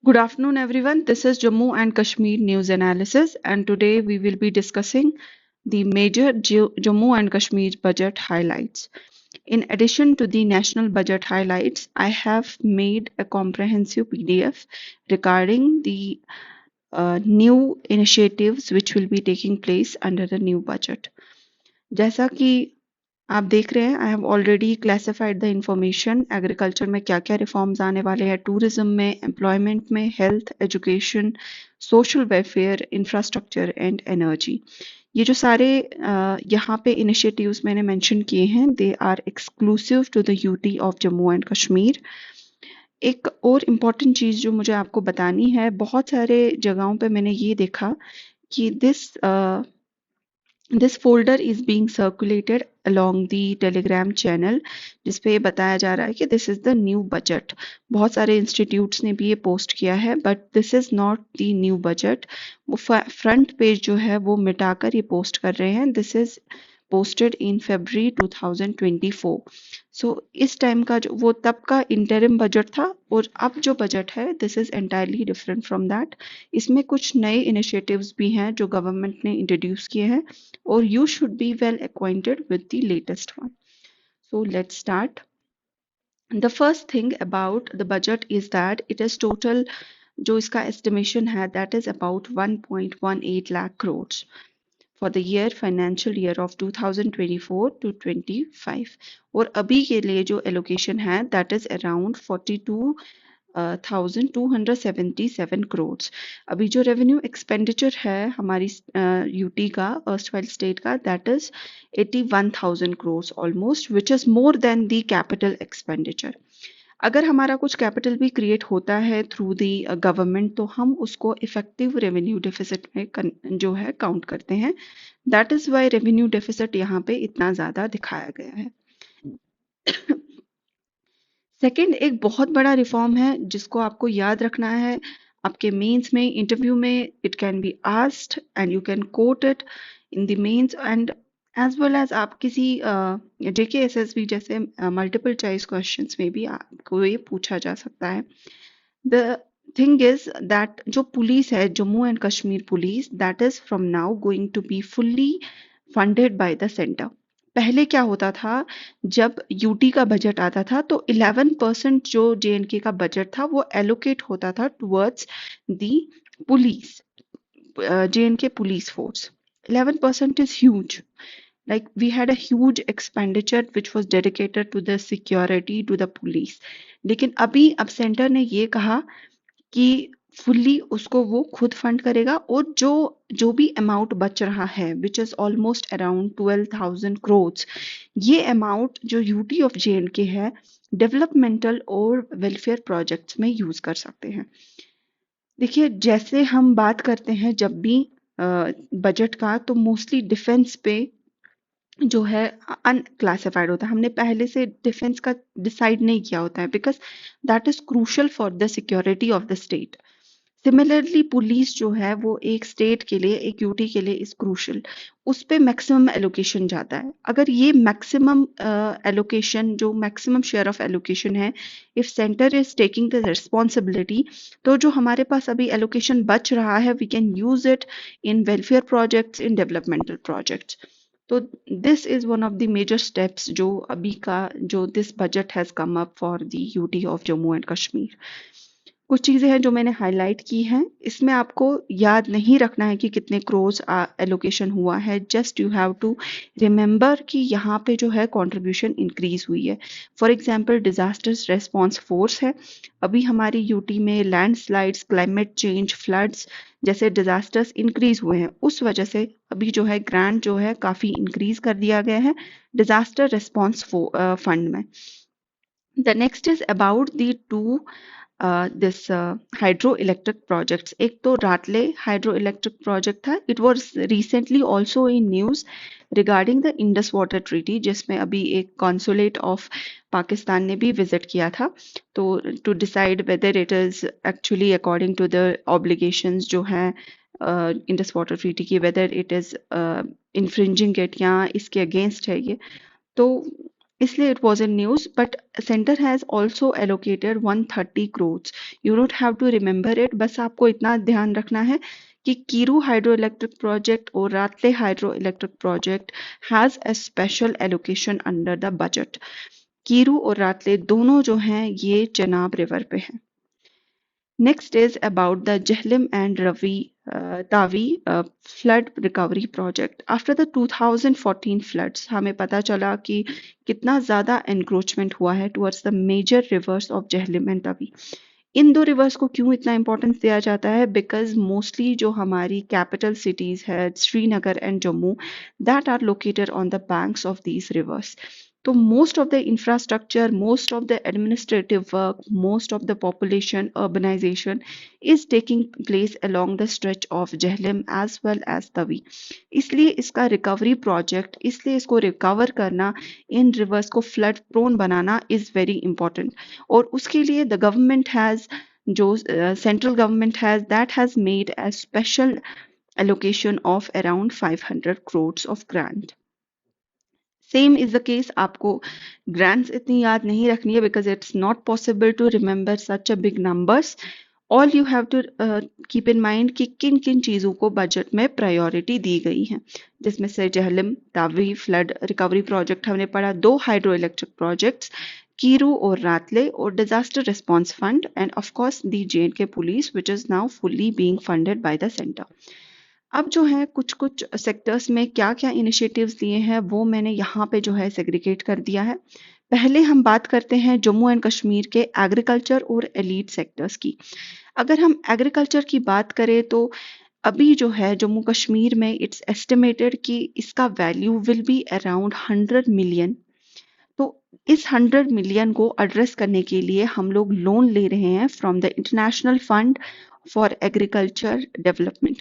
Good afternoon, everyone. This is Jammu and Kashmir News Analysis, and today we will be discussing the major Jammu and Kashmir budget highlights. In addition to the national budget highlights, I have made a comprehensive PDF regarding the new initiatives which will be taking place under the new budget. जैसा कि आप देख रहे हैं, I have already classified the information. Agriculture में क्या क्या reforms आने वाले हैं, टूरिज्म में, एम्प्लॉयमेंट में, health, education, social welfare, infrastructure and energy. ये जो सारे यहाँ पे इनिशिएटिव्स मैंने मेंशन किए हैं, they are exclusive to the UT of Jammu and Kashmir. एक और इम्पॉर्टेंट चीज़ जो मुझे आपको बतानी है, बहुत सारे जगहों पे मैंने ये देखा कि This folder is being circulated along the Telegram channel जिसपे ये बताया जा रहा है कि this is the new budget। बहुत सारे इंस्टीट्यूट्स ने भी ये पोस्ट किया है, but this is not the new budget। वो फ्रंट पेज जो है वो मिटाकर ये पोस्ट कर रहे हैं। This is posted in February 2024। सो इस टाइम का जो वो तब का इंटरिम बजट था और अब जो बजट है this is entirely different from that. इसमें कुछ नए इनिशिएटिव्स भी हैं जो गवर्नमेंट ने इंट्रोड्यूस किए हैं और you should be well acquainted with the latest one. So let's start. The first thing about the budget is that it is total जो इसका estimation है that is about 1.18 lakh crores for the year financial year of 2024 to 25 और अभी के लिए जो allocation है that is around 42 1277 crores। अभी जो रेवेन्यू एक्सपेंडिचर है हमारी यूटी का अर्स्टवाइल स्टेट का that is 81,000 crores almost which is more than the capital expenditure. अगर हमारा कुछ कैपिटल भी क्रिएट होता है थ्रू द गवर्नमेंट तो हम उसको इफेक्टिव रेवेन्यू डेफिसिट में जो है काउंट करते हैं। That is why revenue deficit यहाँ पे इतना ज्यादा दिखाया गया है। सेकंड एक बहुत बड़ा रिफॉर्म है जिसको आपको याद रखना है आपके मेंस में, इंटरव्यू में it can be asked and you can quote it in the mains and as well as आप किसी JKSSB जैसे मल्टीपल चॉइस क्वेश्चंस में भी आपको ये पूछा जा सकता है। द थिंग इज दैट जो पुलिस है Jammu and Kashmir police that is from now going to be fully funded by the centre. पहले क्या होता था जब यूटी का बजट आता था तो 11% जो JNK का बजट था वो एलोकेट होता था towards the police, JNK police force. 11% is huge. Like we had a huge expenditure which was dedicated to the security to the police। लेकिन अभी अब सेंटर ने ये कहा कि फुल्ली उसको वो खुद फंड करेगा और जो जो भी अमाउंट बच रहा है which is almost around 12,000 crores, ये अमाउंट जो यूटी ऑफ JNK है डेवलपमेंटल और वेलफेयर प्रोजेक्ट्स में यूज कर सकते हैं। देखिए जैसे हम बात करते हैं जब भी बजट का तो मोस्टली डिफेंस पे जो है अनक्लासिफाइड होता है। हमने पहले से डिफेंस का डिसाइड नहीं किया होता है because that is crucial for the security of the state. Similarly police जो है वो एक स्टेट के लिए, एक यूटी के लिए इज क्रूशल, उस पे मैक्सिमम एलोकेशन जाता है। अगर ये मैक्सिमम एलोकेशन जो मैक्सिमम शेयर ऑफ एलोकेशन है, if centre is taking the responsibility तो जो हमारे पास अभी एलोकेशन बच रहा है we can use it in welfare projects, in developmental projects. तो this is one of the major steps जो अभी का जो this budget has come up for the UT of Jammu and Kashmir. कुछ चीजें हैं जो मैंने हाईलाइट की हैं, इसमें आपको याद नहीं रखना है कि कितने क्रोर्स एलोकेशन हुआ है, just you have to remember कि यहाँ पे जो है कंट्रीब्यूशन इंक्रीज हुई है। For example disasters response force है, अभी हमारी यूटी में लैंडस्लाइड्स, क्लाइमेट चेंज, फ्लड्स जैसे डिजास्टर्स इंक्रीज हुए हैं, उस वजह से अभी जो है ग्रांट जो है काफी इंक्रीज कर दिया गया है डिजास्टर रेस्पॉन्स फंड में। The next is about the two this hydroelectric projects। एक तो राटले hydroelectric project था, it was recently also in news regarding the Indus Water Treaty जिसमें अभी एक consulate of पाकिस्तान ने भी visit किया था तो to decide whether it is actually according to the obligations जो है Indus Water Treaty की, whether it is infringing it या इसके against है ये। तो इसलिए it was in news, but center has also allocated 130 crores. You don't have to remember it, बस आपको इतना ध्यान रखना है कि कीरू हाइड्रो इलेक्ट्रिक प्रोजेक्ट और Ratle hydro electric project has a special allocation under the budget. Kiru और रातले दोनों जो हैं ये चनाब रिवर पे हैं. Next is about the Jhelum and Tavi flood recovery project. After the 2014 floods, हमें पता चला कि कितना ज़्यादा encroachment हुआ है towards the major rivers of Jhelum and Tavi. इन दो रिवर्स को क्यों इतना इंपॉर्टेंस दिया जाता है? बिकॉज मोस्टली जो हमारी कैपिटल सिटीज है Srinagar and Jammu, that are located on the banks of these rivers. तो most of the infrastructure, most of the administrative work, most of the population urbanisation is taking place along the stretch of Jhelum as well as Tawi. इसलिए इसका recovery project, इसलिए इसको recover करना, इन rivers को flood prone बनाना is very important. और उसके लिए द गवर्नमेंट हैज, जो central government has, that has made a special allocation of around 500 crores of grant. Same is the case, आपको ग्रांट्स इतनी याद नहीं रखनी है because it's not possible to remember such a big numbers. All you have to keep in mind कि किन किन चीज़ों को बजट में प्रायोरिटी दी गई है, जिसमें से Jhelum Tawi flood recovery project हमने पढ़ा, 2 हाइड्रो इलेक्ट्रिक प्रोजेक्ट्स कीरू और रातले, और disaster response fund, end of course the J&K police which is now fully being funded by the centre. अब जो है कुछ कुछ सेक्टर्स में क्या क्या इनिशिएटिव्स लिए हैं वो मैंने यहाँ पे जो है सेग्रीगेट कर दिया है. पहले हम बात करते हैं जम्मू एंड कश्मीर के एग्रीकल्चर और एलीट सेक्टर्स की. अगर हम एग्रीकल्चर की बात करें तो अभी जो है जम्मू कश्मीर में इट्स एस्टिमेटेड कि इसका value will be around 100 million. तो इस 100 मिलियन को एड्रेस करने के लिए हम लोग लोन ले रहे हैं from the international fund for agriculture development.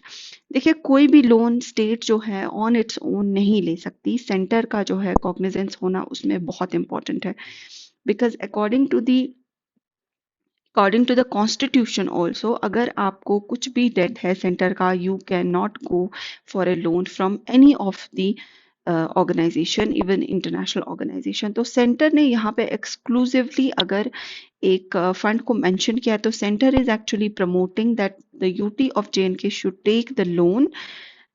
देखिए, कोई भी लोन स्टेट जो है ऑन इट्स ओन नहीं ले सकती. सेंटर का जो है कॉग्निजेंस होना उसमें बहुत इंपॉर्टेंट है, because according to the constitution also, अगर आपको कुछ भी डेट है सेंटर का, you can not go for a loan from any of the organisation, even international organisation. तो सेंटर ने यहाँ पे एक्सक्लूसिवली अगर एक फंड को मेंशन किया तो centre is actually promoting that the UT of J and K should take the loan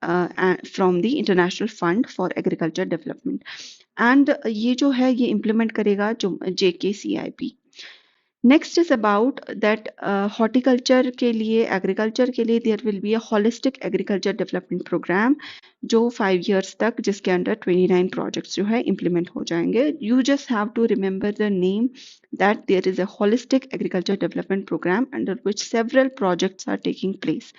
from the international fund for agriculture development. And ये जो है ये इम्प्लीमेंट करेगा जो JKCIP. Next is about that horticulture के लिए, एग्रीकल्चर के लिए there will be a holistic agriculture development programme जो 5 years तक, जिसके अंडर 29 प्रोजेक्ट्स जो है इम्प्लीमेंट हो जाएंगे. You just have to remember the name that there is a holistic agriculture development programme under which several projects are taking place.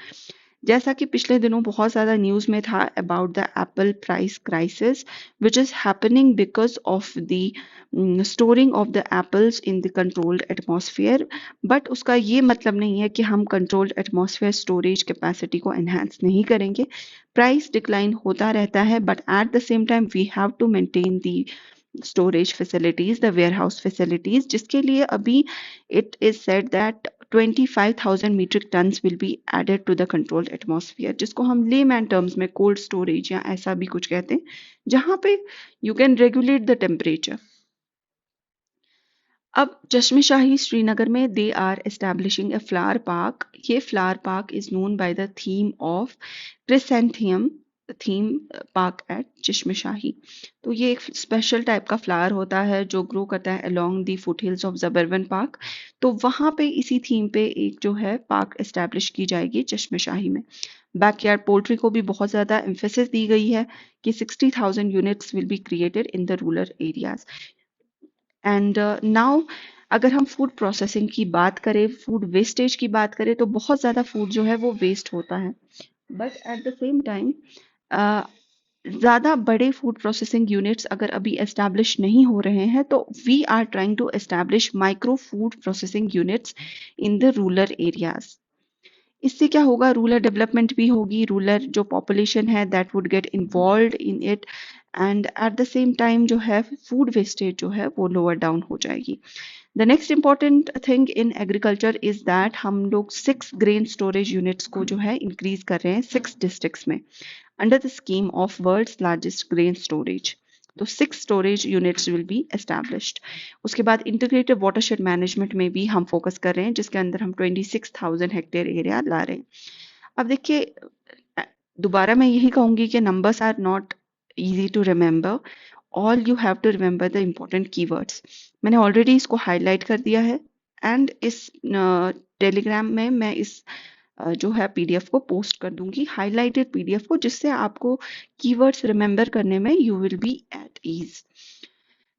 जैसा कि पिछले दिनों बहुत ज़्यादा न्यूज़ में था about the apple price crisis which is happening because of the storing of the apples in the controlled atmosphere. But उसका ये मतलब नहीं है कि हम कंट्रोल्ड एटमॉस्फेयर स्टोरेज कैपेसिटी को एनहांस नहीं करेंगे. प्राइस डिक्लाइन होता रहता है, but at the same time we have to maintain the storage facilities, the warehouse facilities, जिसके लिए अभी it is said that 25,000 metric tons will be added to the controlled atmosphere, जिसको हम layman terms में cold storage या ऐसा भी कुछ कहते हैं, जहाँ पे you can regulate the temperature. अब चश्मे शाही श्रीनगर में they are establishing a flower park. ये flower park is known by the theme of chrysanthemum theme park at Chashme Shahi. तो ये एक स्पेशल टाइप का फ्लावर होता है जो ग्रो करता है along the foot hills of Zabarwan park. तो वहाँ पे इसी थीम पे एक जो है पार्क एस्टेब्लिश की जाएगी चश्मे शाही में. बैकयार्ड पोल्ट्री को भी बहुत ज़्यादा एम्फेसिस दी गई है कि 60,000 units will be created in the rural areas. And now अगर हम फूड प्रोसेसिंग की बात करें, फूड वेस्टेज की बात करें, तो बहुत ज़्यादा फूड जो है वो वेस्ट होता है. But at the same time ज़्यादा बड़े फूड प्रोसेसिंग यूनिट्स अगर अभी एस्टैब्लिश नहीं हो रहे हैं तो we are trying to establish micro food processing units in the rural areas. इससे क्या होगा, रूरल डेवलपमेंट भी होगी, रूरल जो पॉपुलेशन है that would get involve in it, and eight the same time जो है फूड वेस्टेज जो है वो लोअर डाउन हो जाएगी. The next important thing in agriculture is that हम लोग 6 ग्रेन स्टोरेज यूनिट्स को जो है इंक्रीज कर रहे हैं 6 डिस्ट्रिक्ट्स में under the scheme of world's largest grain storage. तो 6 storage units will be established. उसके बाद इंटीग्रेटेड वाटरशेड मैनेजमेंट में भी हम फोकस कर रहे हैं, जिसके अंदर हम 26,000 हेक्टेयर एरिया ला रहे हैं। अब देखिए, दोबारा मैं यही कहूंगी कि numbers are not easy to remember, all you have to remember the important keywords. मैंने ऑलरेडी इसको हाईलाइट कर दिया है, एंड इस टेलीग्राम में मैं इस जो है पीडीएफ को पोस्ट कर दूंगी, हाईलाइटेड पीडीएफ को, जिससे आपको कीवर्ड्स रिमेंबर करने में you will be at ease.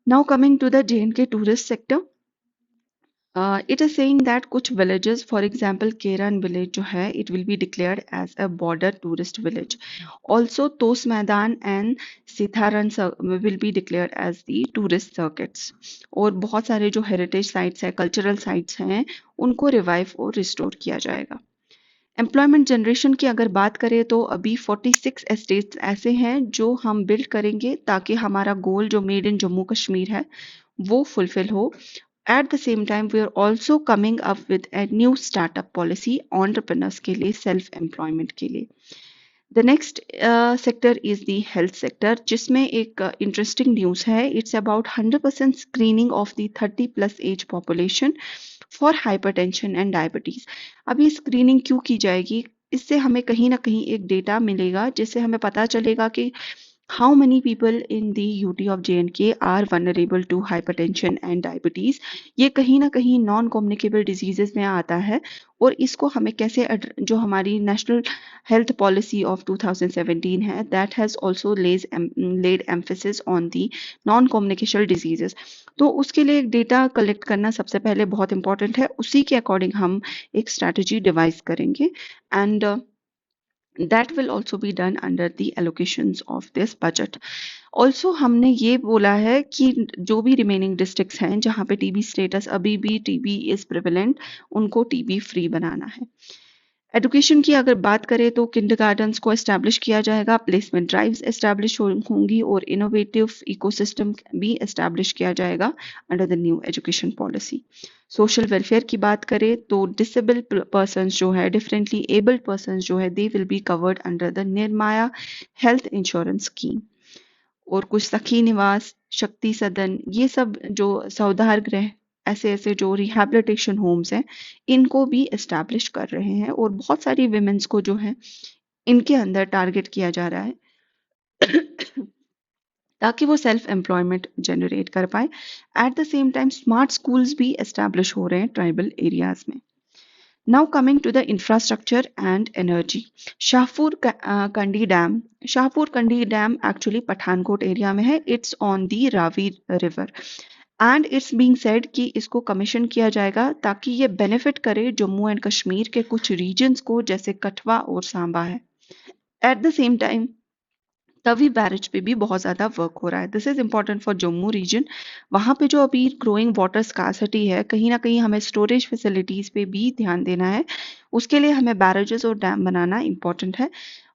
Now coming to the JNK tourist sector, it is saying that कुछ villages, for example Keran village जो है, it will be declared as a border tourist village. Also Tos Maidan and Sitharan will be declared as the tourist circuits. और बहुत सारे जो heritage sites हैं, cultural sites हैं, उनको revive और restore किया जाएगा। एम्प्लॉयमेंट जनरेशन की अगर बात करें तो अभी 46 एस्टेट्स ऐसे हैं जो हम बिल्ड करेंगे ताकि हमारा गोल जो मेड इन जम्मू कश्मीर है वो फुलफिल हो। At the same time we are also coming up with a new startup policy entrepreneurs के लिए, सेल्फ एम्प्लॉयमेंट के लिए। The next sector is the health sector, जिसमें एक इंटरेस्टिंग न्यूज़ है। It's about 100% screening of the 30+ age population for hypertension and diabetes. अब ये screening क्यों की जाएगी? इससे हमें कहीं ना कहीं एक डेटा मिलेगा, जिससे हमें पता चलेगा कि how many people in the UT of JNK are vulnerable to hypertension and diabetes। ये कहीं ना कहीं नॉन कम्युनिकेबल डिजीजेस में आता है, और इसको हमें कैसे जो हमारी नेशनल हेल्थ पॉलिसी ऑफ 2017 है, that has also laid emphasis on the non communicational diseases. तो उसके लिए एक डेटा कलेक्ट करना सबसे पहले बहुत इंपॉर्टेंट है, उसी के अकॉर्डिंग हम एक स्ट्रैटेजी डिवाइस करेंगे, and that will also be done under the allocations of this budget। also हमने ये बोला है कि जो भी रिमेनिंग डिस्ट्रिक्ट्स हैं जहाँ पे टीबी स्टेटस अभी भी टीबी इज प्रिवेलेंट, उनको टीबी फ्री बनाना है। एजुकेशन की अगर बात करें तो किंडरगार्टन्स को एस्टैब्लिश किया जाएगा, प्लेसमेंट ड्राइव्स एस्टैब्लिश होंगी, और इनोवेटिव इकोसिस्टम भी एस्टैब्लिश किया जाएगा under the new education policy. Social welfare की बात करें तो डिसेबल पर्सन्स जो है, डिफरेंटली एबल्ड पर्सन्स जो है, they will be covered under the Niramaya health insurance scheme. और कुछ सखी निवास, शक्ति सदन, ये सब जो सौदार गृह, ऐसे ऐसे जो रिहैबिलिटेशन होम्स हैं, इनको भी एस्टैब्लिश कर रहे हैं, और बहुत सारी विमेंस को जो है इनके अंदर टारगेट किया जा रहा है ताकि वो सेल्फ एम्प्लॉयमेंट जनरेट कर पाए। Eight the same time smart schools भी एस्टैब्लिश हो रहे हैं ट्राइबल एरियाज में। Now coming to the infrastructure and energy, Shahpur Kandi dam, Shahpur Kandi dam actually Pathankot area में है। It's on the Ravi river, and it's being said कि इसको कमीशन किया जाएगा ताकि ये बेनिफिट करे जम्मू एंड कश्मीर के कुछ रीजन्स को, जैसे कठवा और सांबा है। At the same time Tawi barrage पे भी बहुत ज़्यादा वर्क हो रहा है। This is important for Jammu region. वहाँ पे जो अभी ग्रोइंग वाटर स्कार्सिटी है, कहीं ना कहीं हमें स्टोरेज फैसिलिटीज़ पे भी ध्यान देना है। उसके लिए हमें बैरेजेस और डैम बनाना इम्पॉर्टेंट है,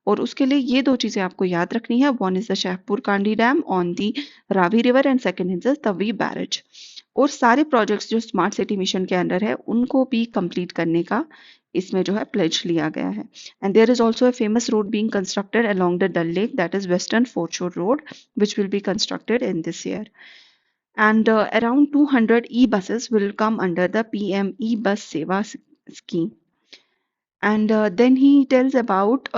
और उसके लिए ये दो चीज़ें आपको याद रखनी है। One is the Shahpur Kandi dam on the Ravi river, and second is the Tawi barrage. और सारे प्रोजेक्ट्स जो स्मार्ट सिटी मिशन के अंडर है, उनको भी कंप्लीट करने का इसमें जो है प्लेज लिया गया है। And there is also a famous road being constructed along the Dal lake, that is western foreshore road, which will be constructed in this year। And around 200 e-buses will come under the PM e-bus Seva scheme। And then he tells about,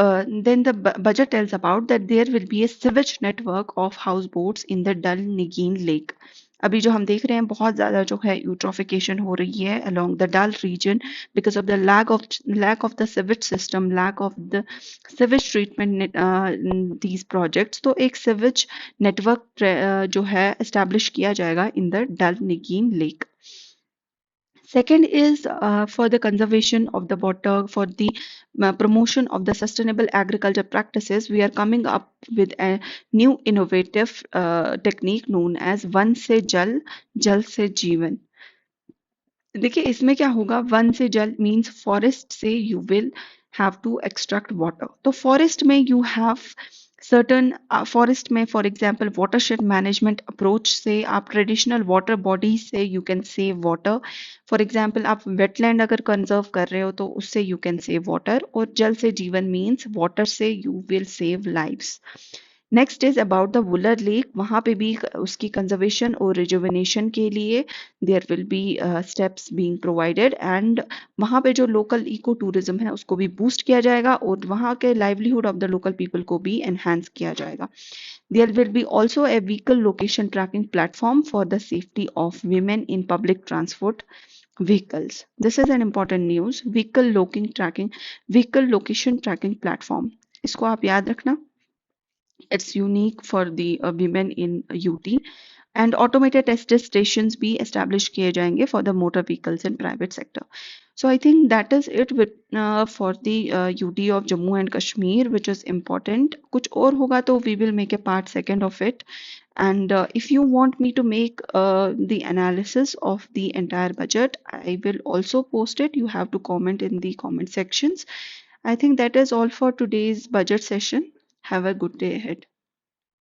then the budget tells about that there will be a sewage network of houseboats in the Dal Nigeen Lake। अभी जो हम देख रहे हैं बहुत ज़्यादा जो है यूट्रोफिकेशन हो रही है along the Dal region because of the lack of the sewage system, lack of the sewage treatment these projects। तो एक sewage network जो है establish किया जाएगा in the Dal Nigeen Lake। Second is for the conservation of the water, for the promotion of the sustainable agriculture practices, we are coming up with a new innovative technique known as one से जल, जल से जीवन। देखिए इसमें क्या होगा, वन से जल मीन्स फॉरेस्ट से you will have to extract water. तो फॉरेस्ट में यू हैव सर्टन, फॉरेस्ट में for example watershed management approach से आप ट्रेडिशनल वाटर बॉडीज से you can save water. For example आप वेटलैंड अगर कंजर्व कर रहे हो तो उससे यू कैन सेव वाटर। और जल से जीवन मीन्स वाटर से you will save lives. Next is about the Wular lake, वहाँ पे भी उसकी कंजर्वेशन और रिजुविनेशन के लिए there will be steps being provided, and वहाँ पे जो लोकल इको टूरिज्म है उसको भी बूस्ट किया जाएगा और वहाँ के livelihood of the local people को भी एनहांस किया जाएगा. There will be also a vehicle location tracking platform for the safety of women in public transport vehicles. This is an important news. Vehicle location tracking platform. इसको आप याद रखना. It's unique for the women in UT. And automated test stations be established किए जाएंगे for the motor vehicles in private sector. So I think that is it with for the UT of Jammu and Kashmir, which is important. कुछ और होगा तो we will make a part second of it. And if you want me to make the analysis of the entire budget, I will also post it. You have to comment in the comment sections. I think that is all for today's budget session. Have a good day ahead.